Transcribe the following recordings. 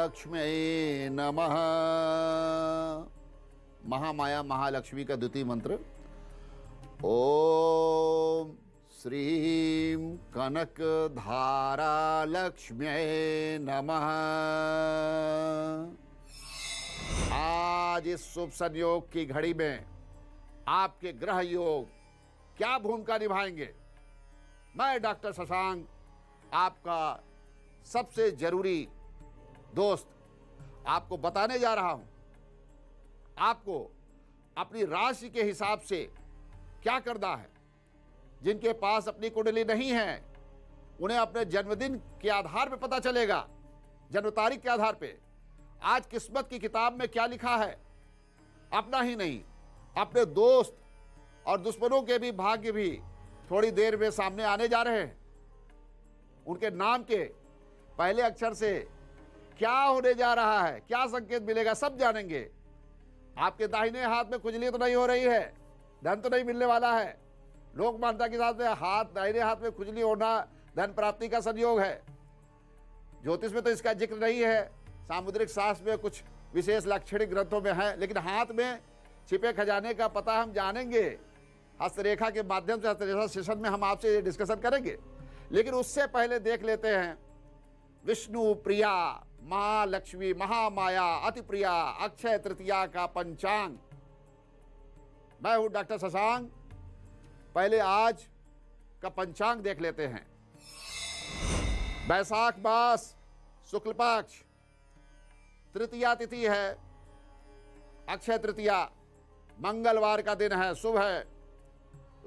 महालक्ष्मी नमः। महामाया महालक्ष्मी का द्वितीय मंत्र, ओम श्रीं कनकधारा लक्ष्म्यै नमः। आज इस शुभ संयोग की घड़ी में आपके ग्रह योग क्या भूमिका निभाएंगे, मैं डॉक्टर शशांक आपका सबसे जरूरी दोस्त आपको बताने जा रहा हूं। आपको अपनी राशि के हिसाब से क्या करना है। जिनके पास अपनी कुंडली नहीं है उन्हें अपने जन्मदिन के आधार पर पता चलेगा, जन्म तारीख के आधार पे आज किस्मत की किताब में क्या लिखा है। अपना ही नहीं, अपने दोस्त और दुश्मनों के भी भाग्य भी थोड़ी देर में सामने आने जा रहे हैं। उनके नाम के पहले अक्षर से क्या होने जा रहा है, क्या संकेत मिलेगा, सब जानेंगे। आपके दाहिने हाथ में खुजली तो नहीं हो रही है, धन तो नहीं मिलने वाला है। लोक मान्यता के साथ में दाहिने हाथ में खुजली होना धन प्राप्ति का संयोग है। ज्योतिष में तो इसका जिक्र नहीं है, सामुद्रिक शास्त्र में कुछ विशेष लक्षणिक ग्रंथों में है, लेकिन हाथ में छिपे खजाने का पता हम जानेंगे। हस्तरेखा के माध्यम से हस्तरेखा सेशन में हम आपसे ये डिस्कशन करेंगे, लेकिन उससे पहले देख लेते हैं विष्णु प्रिया महालक्ष्मी महामाया अति प्रिया अक्षय तृतीया का पंचांग। मैं हूं डॉक्टर शशांक। पहले आज का पंचांग देख लेते हैं। बैसाख मास शुक्ल पक्ष तृतीया तिथि है, अक्षय तृतीया मंगलवार का दिन है, शुभ है।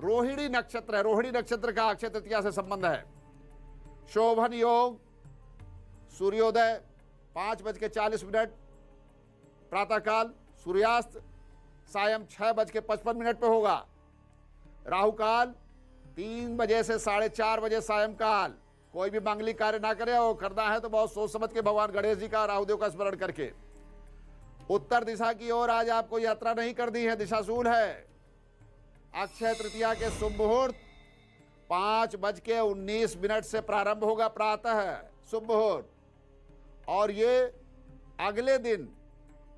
रोहिणी नक्षत्र है, रोहिणी नक्षत्र का अक्षय तृतीया से संबंध है। शोभन योग सूर्योदय 5:40 प्रातःकाल, सूर्यास्त सायं 6:55 पे होगा। राहु काल 3 बजे से 4:30 बजे सायंकाल। कोई भी मांगलिक कार्य ना करे, और करना है तो बहुत सोच समझ के भगवान गणेश जी का राहुदेव का स्मरण करके। उत्तर दिशा की ओर आज आपको यात्रा नहीं करनी है, दिशाशूल है। अक्षय तृतीया के शुभ मुहूर्त 5:19 से प्रारंभ होगा, प्रातः शुभ मुहूर्त। और ये अगले दिन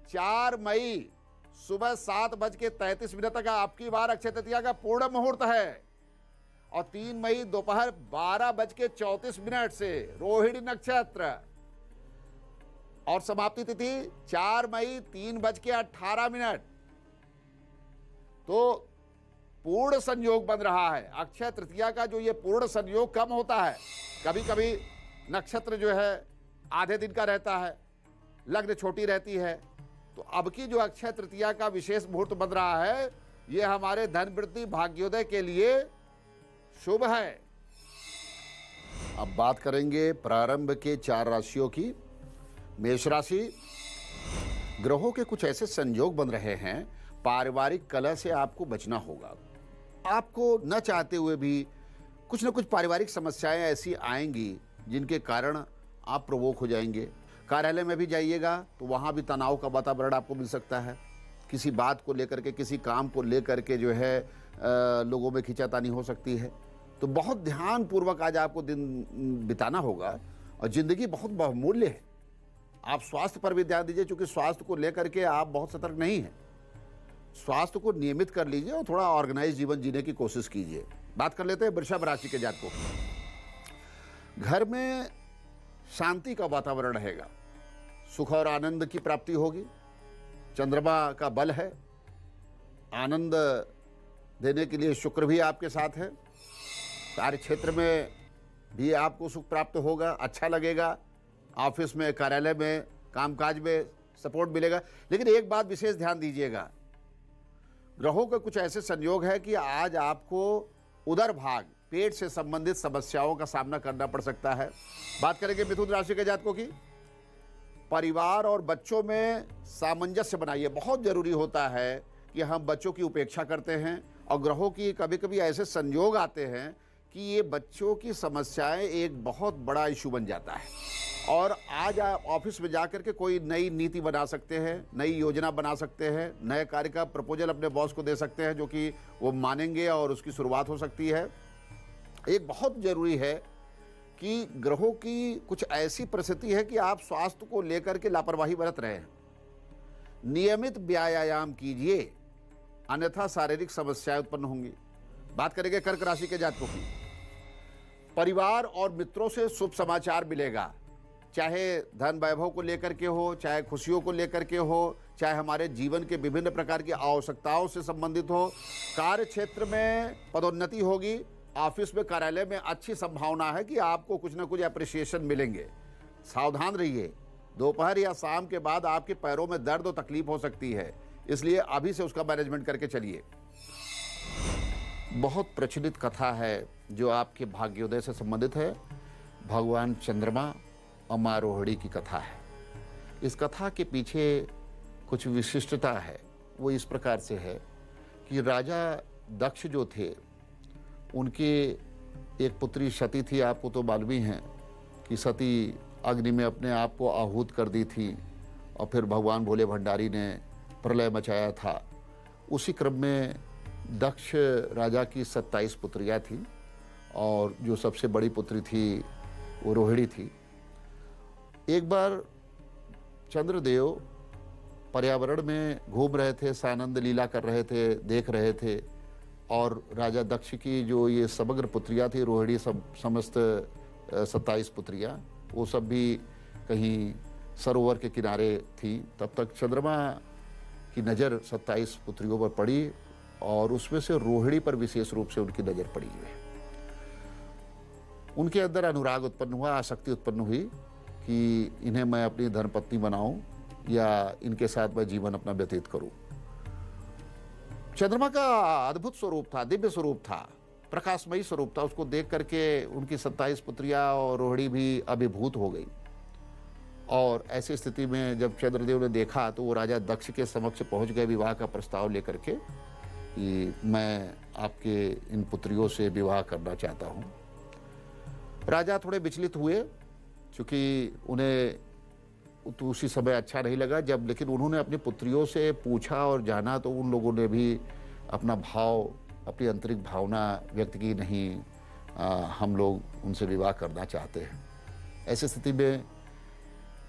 4 मई सुबह 7:33 तक आपकी बार अक्षय तृतीया का पूर्ण मुहूर्त है। और 3 मई दोपहर 12:34 से रोहिणी नक्षत्र। और समाप्ति तिथि 4 मई 3:18। तो पूर्ण संयोग बन रहा है। अक्षय तृतीया का जो ये पूर्ण संयोग कम होता है, कभी कभी नक्षत्र जो है आधे दिन का रहता है, लग्न छोटी रहती है। तो अब की जो अक्षय तृतीया का विशेष मुहूर्त बन रहा है, ये हमारे धन वृद्धि भाग्योदय के लिए शुभ है। अब बात करेंगे प्रारंभ के 4 राशियों की। मेष राशि, ग्रहों के कुछ ऐसे संयोग बन रहे हैं, पारिवारिक कलह से आपको बचना होगा। आपको न चाहते हुए भी कुछ न कुछ पारिवारिक समस्याएं ऐसी आएंगी जिनके कारण आप प्रवोक हो जाएंगे। कार्यालय में भी जाइएगा तो वहाँ भी तनाव का वातावरण आपको मिल सकता है। किसी बात को लेकर के, किसी काम को लेकर के जो है लोगों में खींचातानी हो सकती है। तो बहुत ध्यानपूर्वक आज आपको दिन बिताना होगा। और ज़िंदगी बहुत बहुमूल्य है। आप स्वास्थ्य पर भी ध्यान दीजिए, क्योंकि स्वास्थ्य को लेकर के आप बहुत सतर्क नहीं हैं। स्वास्थ्य को नियमित कर लीजिए और थोड़ा ऑर्गेनाइज जीवन जीने की कोशिश कीजिए। बात कर लेते हैं वृषभ राशि के जातकों। घर में शांति का वातावरण रहेगा, सुख और आनंद की प्राप्ति होगी। चंद्रमा का बल है, आनंद देने के लिए शुक्र भी आपके साथ है। कार्य क्षेत्र में भी आपको सुख प्राप्त होगा, अच्छा लगेगा। ऑफिस में, कार्यालय में, कामकाज में सपोर्ट मिलेगा। लेकिन एक बात विशेष ध्यान दीजिएगा, ग्रहों के कुछ ऐसे संयोग है कि आज आपको उदर भाग, पेट से संबंधित समस्याओं का सामना करना पड़ सकता है। बात करेंगे मिथुन राशि के जातकों की। परिवार और बच्चों में सामंजस्य बनाइए। बहुत जरूरी होता है कि हम बच्चों की उपेक्षा करते हैं, और ग्रहों की कभी कभी ऐसे संयोग आते हैं कि ये बच्चों की समस्याएं एक बहुत बड़ा इशू बन जाता है। और आज आप ऑफिस में जाकर के कोई नई नीति बना सकते हैं, नई योजना बना सकते हैं, नए कार्य का प्रपोजल अपने बॉस को दे सकते हैं, जो कि वो मानेंगे और उसकी शुरुआत हो सकती है। एक बहुत ज़रूरी है कि ग्रहों की कुछ ऐसी परिस्थिति है कि आप स्वास्थ्य को लेकर के लापरवाही बरत रहे हैं। नियमित व्यायाम कीजिए, अन्यथा शारीरिक समस्याएं उत्पन्न होंगी। बात करेंगे कर्क राशि के जातकों की। परिवार और मित्रों से शुभ समाचार मिलेगा, चाहे धन वैभव को लेकर के हो, चाहे खुशियों को लेकर के हो, चाहे हमारे जीवन के विभिन्न प्रकार की आवश्यकताओं से संबंधित हो। कार्य क्षेत्र में पदोन्नति होगी। ऑफिस में, कार्यालय में अच्छी संभावना है कि आपको कुछ ना कुछ अप्रिसिएशन मिलेंगे। सावधान रहिए, दोपहर या शाम के बाद आपके पैरों में दर्द और तकलीफ हो सकती है, इसलिए अभी से उसका मैनेजमेंट करके चलिए। बहुत प्रचलित कथा है जो आपके भाग्योदय से संबंधित है। भगवान चंद्रमा और माँ रोहिणी की कथा है। इस कथा के पीछे कुछ विशिष्टता है। वो इस प्रकार से है कि राजा दक्ष जो थे, उनके एक पुत्री सती थी। आपको तो मालूम ही है कि सती अग्नि में अपने आप को आहूत कर दी थी और फिर भगवान भोले भंडारी ने प्रलय मचाया था। उसी क्रम में दक्ष राजा की 27 पुत्रियां थीं और जो सबसे बड़ी पुत्री थी वो रोहिणी थी। एक बार चंद्रदेव पर्यावरण में घूम रहे थे, सानंद लीला कर रहे थे, देख रहे थे, और राजा दक्ष की जो ये समग्र पुत्रियां थी, रोहिणी समस्त 27 पुत्रियां, वो सब भी कहीं सरोवर के किनारे थी। तब तक चंद्रमा की नज़र 27 पुत्रियों पर पड़ी और उसमें से रोहिणी पर विशेष रूप से उनकी नज़र पड़ी है। उनके अंदर अनुराग उत्पन्न हुआ, आसक्ति उत्पन्न हुई कि इन्हें मैं अपनी धर्मपत्नी बनाऊं या इनके साथ मैं जीवन अपना व्यतीत करूं। चंद्रमा का अद्भुत स्वरूप था, दिव्य स्वरूप था, प्रकाशमयी स्वरूप था। उसको देख करके उनकी 27 पुत्रियां और रोहिणी भी अभिभूत हो गई। और ऐसी स्थिति में जब चंद्रदेव ने देखा तो वो राजा दक्ष के समक्ष पहुंच गए विवाह का प्रस्ताव लेकर के कि मैं आपके इन पुत्रियों से विवाह करना चाहता हूं। राजा थोड़े विचलित हुए, क्योंकि उन्हें तो उसी समय अच्छा नहीं लगा जब, लेकिन उन्होंने अपनी पुत्रियों से पूछा और जाना तो उन लोगों ने भी अपना भाव, अपनी आंतरिक भावना व्यक्त की, नहीं हम लोग उनसे विवाह करना चाहते हैं। ऐसी स्थिति में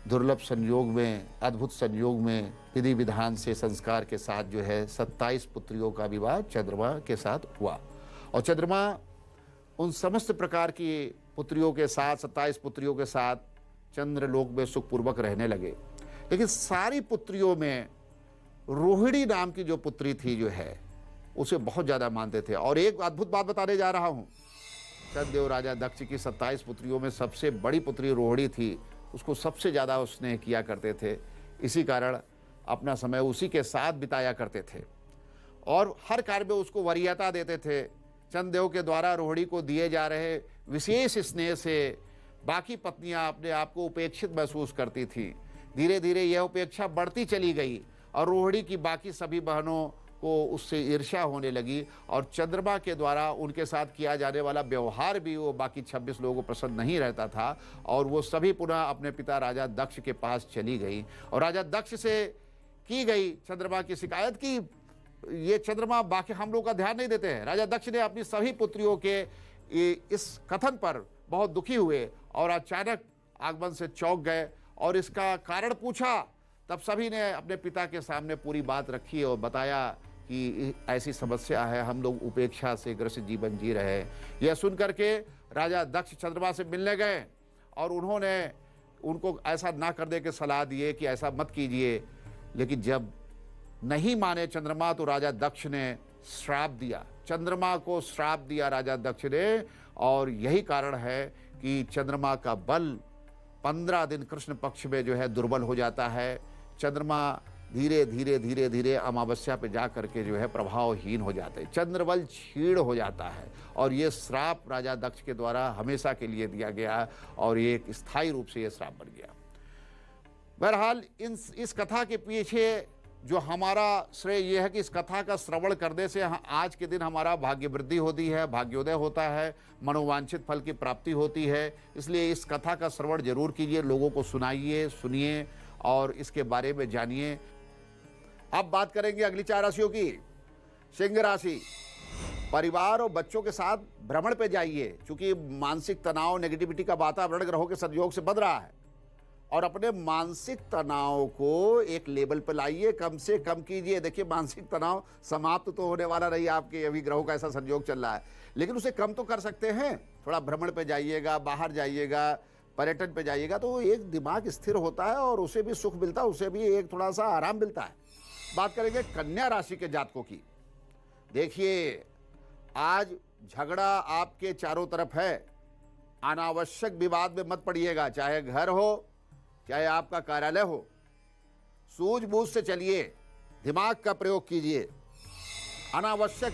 दुर्लभ संयोग में, अद्भुत संयोग में विधि विधान से संस्कार के साथ जो है 27 पुत्रियों का विवाह चंद्रमा के साथ हुआ। और चंद्रमा उन समस्त प्रकार की पुत्रियों के साथ, 27 पुत्रियों के साथ चंद्रलोक में सुखपूर्वक रहने लगे। लेकिन सारी पुत्रियों में रोहिणी नाम की जो पुत्री थी जो है, उसे बहुत ज़्यादा मानते थे। और एक अद्भुत बात बताने जा रहा हूँ। चंद्रदेव राजा दक्ष की 27 पुत्रियों में सबसे बड़ी पुत्री रोहिणी थी, उसको सबसे ज़्यादा स्नेह किया करते थे। इसी कारण अपना समय उसी के साथ बिताया करते थे और हर कार्य में उसको वरीयता देते थे। चंद्रदेव के द्वारा रोहिणी को दिए जा रहे विशेष स्नेह से बाकी पत्नियां अपने आप को उपेक्षित महसूस करती थीं। धीरे धीरे यह उपेक्षा बढ़ती चली गई और रोहिणी की बाकी सभी बहनों को उससे ईर्ष्या होने लगी और चंद्रमा के द्वारा उनके साथ किया जाने वाला व्यवहार भी वो बाकी 26 लोगों को पसंद नहीं रहता था और वो सभी पुनः अपने पिता राजा दक्ष के पास चली गई और राजा दक्ष से की गई चंद्रमा की शिकायत की ये चंद्रमा बाकी हम लोग का ध्यान नहीं देते हैं। राजा दक्ष ने अपनी सभी पुत्रियों के इस कथन पर बहुत दुखी हुए और अचानक आगमन से चौंक गए और इसका कारण पूछा। तब सभी ने अपने पिता के सामने पूरी बात रखी और बताया कि ऐसी समस्या है, हम लोग उपेक्षा से ग्रसित जीवन जी रहे हैं। यह सुन करके राजा दक्ष चंद्रमा से मिलने गए और उन्होंने उनको ऐसा ना करने के सलाह दिए कि ऐसा मत कीजिए। लेकिन जब नहीं माने चंद्रमा तो राजा दक्ष ने श्राप दिया, चंद्रमा को श्राप दिया राजा दक्ष ने। और यही कारण है कि चंद्रमा का बल 15 दिन कृष्ण पक्ष में जो है दुर्बल हो जाता है। चंद्रमा धीरे धीरे धीरे धीरे अमावस्या पे जा करके जो है प्रभावहीन हो जाते हैं, चंद्रबल क्षीण हो जाता है। और ये श्राप राजा दक्ष के द्वारा हमेशा के लिए दिया गया और ये एक स्थायी रूप से ये श्राप बन गया। बहरहाल इस कथा के पीछे जो हमारा श्रेय यह है कि इस कथा का श्रवण करने से आज के दिन हमारा भाग्य वृद्धि होती है, भाग्योदय होता है, मनोवांछित फल की प्राप्ति होती है। इसलिए इस कथा का श्रवण जरूर कीजिए, लोगों को सुनाइए, सुनिए और इसके बारे में जानिए। अब बात करेंगे अगली 4 राशियों की। सिंह राशि। परिवार और बच्चों के साथ भ्रमण पे जाइए, क्योंकि मानसिक तनाव, नेगेटिविटी का वातावरण ग्रहों के संयोग से बन रहा है। और अपने मानसिक तनाव को एक लेवल पर लाइए, कम से कम कीजिए। देखिए, मानसिक तनाव समाप्त तो होने वाला नहीं, आपके अभी ग्रहों का ऐसा संयोग चल रहा है, लेकिन उसे कम तो कर सकते हैं। थोड़ा भ्रमण पे जाइएगा, बाहर जाइएगा, पर्यटन पे जाइएगा, तो एक दिमाग स्थिर होता है और उसे भी सुख मिलता है, उसे भी एक थोड़ा सा आराम मिलता है। बात करेंगे कन्या राशि के जातकों की। देखिए, आज झगड़ा आपके चारों तरफ है। अनावश्यक विवाद में मत पड़िएगा, चाहे घर हो चाहे आपका कार्यालय हो। सूझबूझ से चलिए, दिमाग का प्रयोग कीजिए। अनावश्यक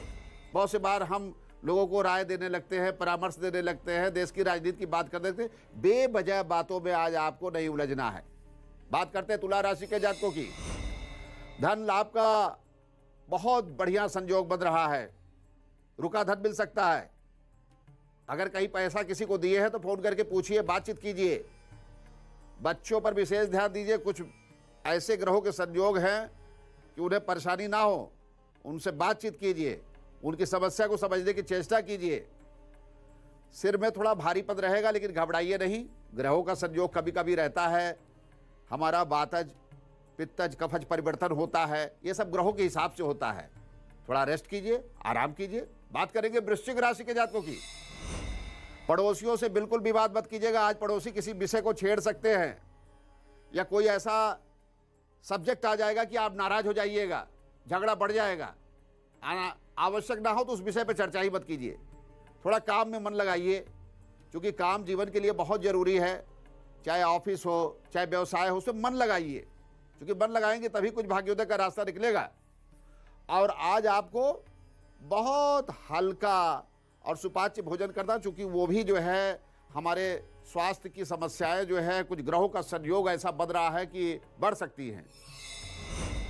बहुत से बार हम लोगों को राय देने लगते हैं, परामर्श देने लगते हैं, देश की राजनीति की बात कर देते हैं। बेवजह बातों में आज आपको नहीं उलझना है। बात करते हैं तुला राशि के जातकों की। धन लाभ का बहुत बढ़िया संयोग बन रहा है, रुका धन मिल सकता है। अगर कहीं पैसा किसी को दिए हैं तो फोन करके पूछिए, बातचीत कीजिए। बच्चों पर विशेष ध्यान दीजिए, कुछ ऐसे ग्रहों के संयोग हैं कि उन्हें परेशानी ना हो, उनसे बातचीत कीजिए, उनकी समस्या को समझने की चेष्टा कीजिए। सिर में थोड़ा भारीपन रहेगा, लेकिन घबराइए नहीं। ग्रहों का संयोग कभी कभी रहता है, हमारा वातज, पित्तज, कफज परिवर्तन होता है, ये सब ग्रहों के हिसाब से होता है। थोड़ा रेस्ट कीजिए, आराम कीजिए। बात करेंगे वृश्चिक राशि के जातकों की। पड़ोसियों से बिल्कुल विवाद मत कीजिएगा। आज पड़ोसी किसी विषय को छेड़ सकते हैं या कोई ऐसा सब्जेक्ट आ जाएगा कि आप नाराज हो जाइएगा, झगड़ा बढ़ जाएगा। आवश्यक ना हो तो उस विषय पर चर्चा ही मत कीजिए। थोड़ा काम में मन लगाइए, क्योंकि काम जीवन के लिए बहुत जरूरी है। चाहे ऑफिस हो, चाहे व्यवसाय हो, उसमें मन लगाइए, क्योंकि मन लगाएंगे तभी कुछ भाग्योदय का रास्ता निकलेगा। और आज आपको बहुत हल्का और सुपाच्य भोजन करना, चूंकि वो भी जो है हमारे स्वास्थ्य की समस्याएं जो है, कुछ ग्रहों का संयोग ऐसा बन रहा है कि बढ़ सकती हैं।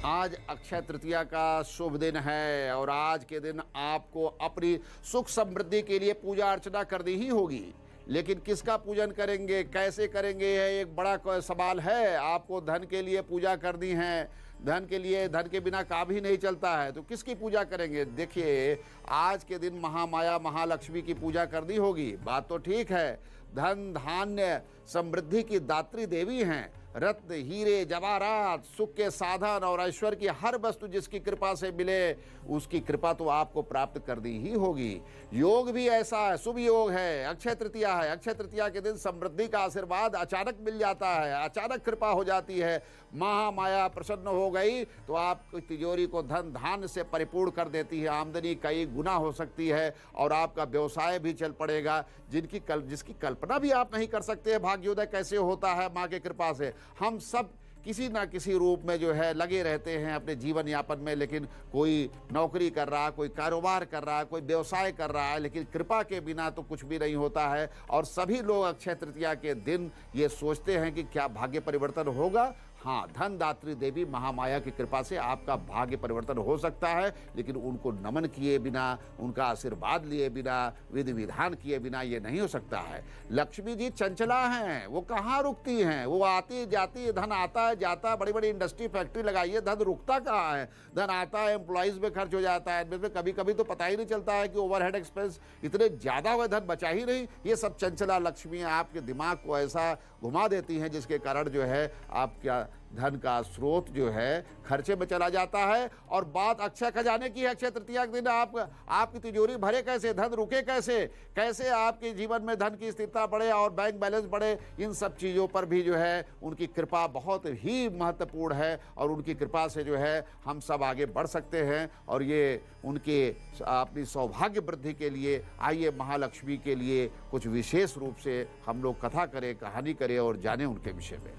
आज अक्षय तृतीया का शुभ दिन है और आज के दिन आपको अपनी सुख समृद्धि के लिए पूजा अर्चना करनी ही होगी। लेकिन किसका पूजन करेंगे, कैसे करेंगे, यह एक बड़ा सवाल है। आपको धन के लिए पूजा करनी है, धन के लिए, धन के बिना काम ही नहीं चलता है, तो किसकी पूजा करेंगे। देखिए, आज के दिन महामाया महालक्ष्मी की पूजा करनी होगी। बात तो ठीक है, धन धान्य समृद्धि की दात्री देवी हैं। रत्न, हीरे, जवाहरात, सुख के साधन और ऐश्वर्य की हर वस्तु जिसकी कृपा से मिले, उसकी कृपा तो आपको प्राप्त करनी ही होगी। योग भी ऐसा है, शुभ योग है, अक्षय तृतीया है। अक्षय तृतीया के दिन समृद्धि का आशीर्वाद अचानक मिल जाता है, अचानक कृपा हो जाती है। महामाया प्रसन्न हो गई तो आपकी तिजोरी को धन धान्य से परिपूर्ण कर देती है। आमदनी कई गुना हो सकती है और आपका व्यवसाय भी चल पड़ेगा, जिसकी कल्पना भी आप नहीं कर सकते। भाग्योदय कैसे होता है माँ की कृपा से। हम सब किसी ना किसी रूप में जो है लगे रहते हैं अपने जीवन यापन में, लेकिन कोई नौकरी कर रहा है, कोई कारोबार कर रहा है, कोई व्यवसाय कर रहा है, लेकिन कृपा के बिना तो कुछ भी नहीं होता है। और सभी लोग अक्षय तृतीया के दिन ये सोचते हैं कि क्या भाग्य परिवर्तन होगा। हाँ, धनदात्री देवी महामाया की कृपा से आपका भाग्य परिवर्तन हो सकता है, लेकिन उनको नमन किए बिना, उनका आशीर्वाद लिए बिना, विधि विधान किए बिना ये नहीं हो सकता है। लक्ष्मी जी चंचला हैं, वो कहाँ रुकती हैं, वो आती जाती, धन आता है जाता है। बड़ी बड़ी इंडस्ट्री फैक्ट्री लगाइए, धन रुकता कहाँ है। धन आता है, एम्प्लॉइज में खर्च हो जाता है, इनमें कभी कभी तो पता ही नहीं चलता है कि ओवरहेड एक्सपेंस इतने ज़्यादा हुए, धन बचा ही नहीं। ये सब चंचला लक्ष्मी आपके दिमाग को ऐसा घुमा देती हैं, जिसके कारण जो है आपका धन का स्रोत जो है खर्चे में चला जाता है। और बात अक्षय खजाने की है। अक्षय तृतीया के दिन आपकी तिजोरी भरे कैसे, धन रुके कैसे, कैसे आपके जीवन में धन की स्थिरता बढ़े और बैंक बैलेंस बढ़े, इन सब चीज़ों पर भी जो है उनकी कृपा बहुत ही महत्वपूर्ण है। और उनकी कृपा से जो है हम सब आगे बढ़ सकते हैं। और ये उनके अपनी सौभाग्य वृद्धि के लिए आइए महालक्ष्मी के लिए कुछ विशेष रूप से हम लोग कथा करें, कहानी करें और जानें उनके विषय में।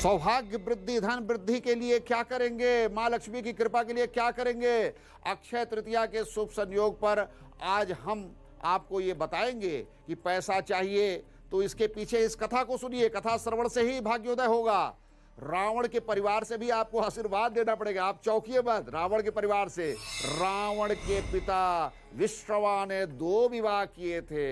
सौभाग्य वृद्धि, धन वृद्धि के लिए क्या करेंगे, माँ लक्ष्मी की कृपा के लिए क्या करेंगे। अक्षय तृतीया के शुभ संयोग पर आज हम आपको ये बताएंगे कि पैसा चाहिए तो इसके पीछे इस कथा को सुनिए। कथा श्रवण से ही भाग्योदय होगा। रावण के परिवार से भी आपको आशीर्वाद लेना पड़ेगा। आप चौंकिए मत रावण के परिवार से। रावण के पिता विश्रवा ने 2 विवाह किए थे,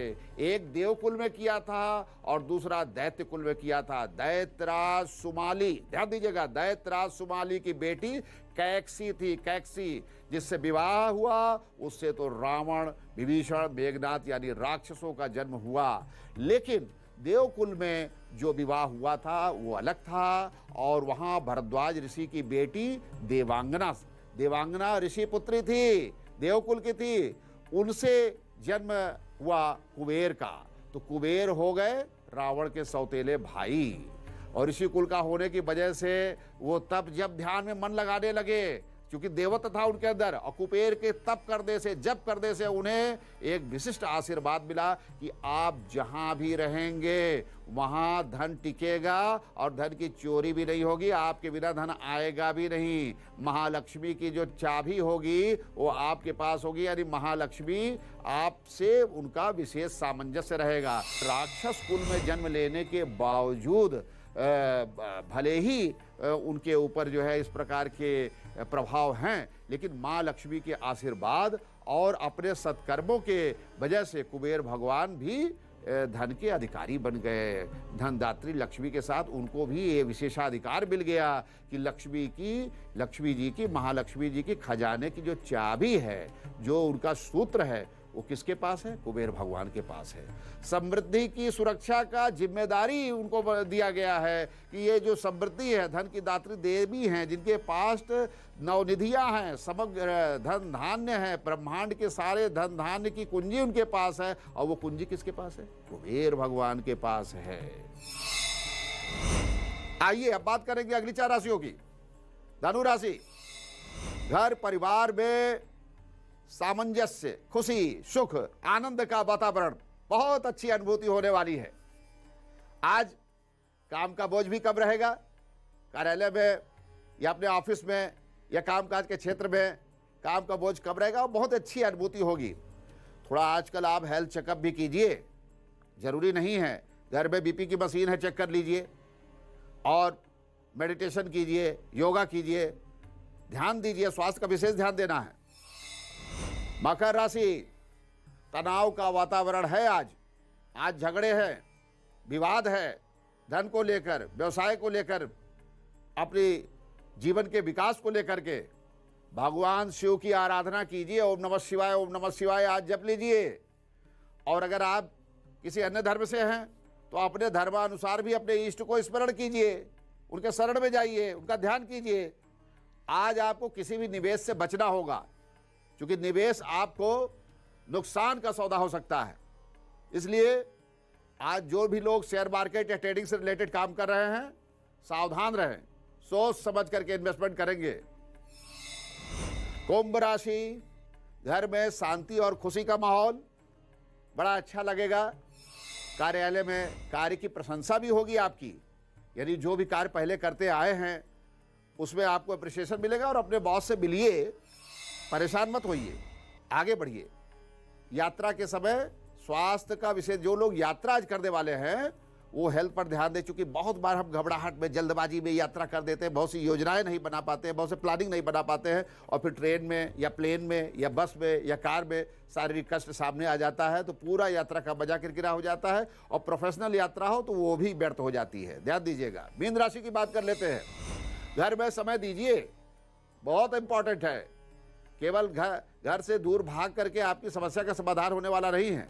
एक देवकुल में किया था और दूसरा दैत्य कुल में किया था। दैत्यराज सुमाली, ध्यान दीजिएगा, दैत्यराज सुमाली की बेटी कैकसी थी, कैकसी, जिससे विवाह हुआ उससे तो रावण, विभीषण, मेघनाथ यानी राक्षसों का जन्म हुआ। लेकिन देवकुल में जो विवाह हुआ था वो अलग था, और वहां भरद्वाज ऋषि की बेटी देवांगना ऋषि पुत्री थी, देवकुल की थी, उनसे जन्म हुआ कुबेर का। तो कुबेर हो गए रावण के सौतेले भाई, और ऋषि कुल का होने की वजह से वो तब जब ध्यान में मन लगाने लगे, क्योंकि देवत्व था उनके अंदर, और कुबेर के तप करने से, जप करने से उन्हें एक विशिष्ट आशीर्वाद मिला कि आप जहां भी रहेंगे वहां धन टिकेगा और धन की चोरी भी नहीं होगी, आपके बिना धन आएगा भी नहीं। महालक्ष्मी की जो चाबी होगी वो आपके पास होगी, यानी महालक्ष्मी आपसे उनका विशेष सामंजस्य रहेगा। राक्षस कुल में जन्म लेने के बावजूद भले ही उनके ऊपर जो है इस प्रकार के प्रभाव हैं, लेकिन माँ लक्ष्मी के आशीर्वाद और अपने सत्कर्मों के वजह से कुबेर भगवान भी धन के अधिकारी बन गए। धनदात्री लक्ष्मी के साथ उनको भी ये विशेषाधिकार मिल गया कि लक्ष्मी जी की, महालक्ष्मी जी की खजाने की जो चाबी है, जो उनका सूत्र है, वो किसके पास है? कुबेर भगवान के पास है। समृद्धि की सुरक्षा का जिम्मेदारी उनको दिया गया है कि ये जो समृद्धि है, धन की दात्री देवी हैं, जिनके पास नवनिधियां हैं, समग्र धन धान्य है, ब्रह्मांड के सारे धन धान्य की कुंजी उनके पास है, और वो कुंजी किसके पास है? कुबेर भगवान के पास है। आइए अब बात करेंगे अगली 4 राशियों की। धनु राशि, घर परिवार में सामंजस्य, खुशी, सुख, आनंद का वातावरण, बहुत अच्छी अनुभूति होने वाली है। आज काम का बोझ भी कम रहेगा, कार्यालय में या अपने ऑफिस में या कामकाज के क्षेत्र में काम का बोझ कम रहेगा और बहुत अच्छी अनुभूति होगी। थोड़ा आजकल आप हेल्थ चेकअप भी कीजिए, जरूरी नहीं है, घर में बीपी की मशीन है, चेक कर लीजिए, और मेडिटेशन कीजिए, योगा कीजिए, ध्यान दीजिए, स्वास्थ्य का विशेष ध्यान देना है। मकर राशि, तनाव का वातावरण है। आज झगड़े हैं, विवाद है, धन को लेकर, व्यवसाय को लेकर, अपनी जीवन के विकास को लेकर के। भगवान शिव की आराधना कीजिए, ओम नमः शिवाय, ओम नमः शिवाय आज जप लीजिए। और अगर आप किसी अन्य धर्म से हैं तो अपने धर्मानुसार भी अपने इष्ट को स्मरण कीजिए, उनके शरण में जाइए, उनका ध्यान कीजिए। आज आपको किसी भी निवेश से बचना होगा, क्योंकि निवेश आपको नुकसान का सौदा हो सकता है। इसलिए आज जो भी लोग शेयर मार्केट या ट्रेडिंग से रिलेटेड काम कर रहे हैं, सावधान रहें, सोच समझ करके इन्वेस्टमेंट करेंगे। कुंभ राशि, घर में शांति और खुशी का माहौल बड़ा अच्छा लगेगा। कार्यालय में कार्य की प्रशंसा भी होगी आपकी, यानी जो भी कार्य पहले करते आए हैं उसमें आपको अप्रिसिएशन मिलेगा। और अपने बॉस से मिलिए, परेशान मत होइए, आगे बढ़िए। यात्रा के समय स्वास्थ्य का विशेष, जो लोग यात्रा आज करने वाले हैं वो हेल्थ पर ध्यान दे, चूंकि बहुत बार हम घबराहट में, जल्दबाजी में यात्रा कर देते हैं, बहुत सी योजनाएं नहीं बना पाते हैं, बहुत से प्लानिंग नहीं बना पाते हैं, और फिर ट्रेन में या प्लेन में या बस में या कार में शारीरिक कष्ट सामने आ जाता है, तो पूरा यात्रा का मजा किरकिरा हो जाता है। और प्रोफेशनल यात्रा हो तो वो भी व्यर्थ हो जाती है, ध्यान दीजिएगा। मीन राशि की बात कर लेते हैं। घर में समय दीजिए, बहुत इंपॉर्टेंट है। केवल घर से दूर भाग करके आपकी समस्या का समाधान होने वाला नहीं है।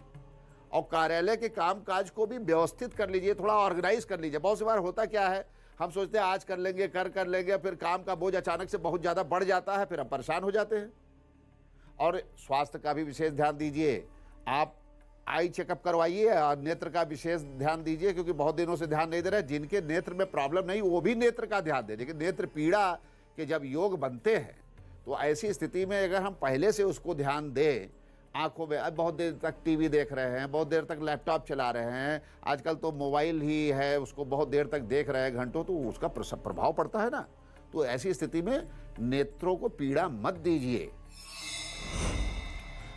और कार्यालय के काम काज को भी व्यवस्थित कर लीजिए, थोड़ा ऑर्गेनाइज कर लीजिए। बहुत सी बार होता क्या है, हम सोचते हैं आज कर लेंगे, कर लेंगे, फिर काम का बोझ अचानक से बहुत ज़्यादा बढ़ जाता है, फिर हम परेशान हो जाते हैं। और स्वास्थ्य का भी विशेष ध्यान दीजिए। आप आई चेकअप करवाइए और नेत्र का विशेष ध्यान दीजिए, क्योंकि बहुत दिनों से ध्यान नहीं दे रहे। जिनके नेत्र में प्रॉब्लम नहीं, वो भी नेत्र का ध्यान दें। लेकिन नेत्र पीड़ा के जब योग बनते हैं तो ऐसी स्थिति में अगर हम पहले से उसको ध्यान दें, आंखों में, अब बहुत देर तक टीवी देख रहे हैं, बहुत देर तक लैपटॉप चला रहे हैं, आजकल तो मोबाइल ही है, उसको बहुत देर तक देख रहे हैं घंटों, तो उसका प्रभाव पड़ता है ना। तो ऐसी स्थिति में नेत्रों को पीड़ा मत दीजिए।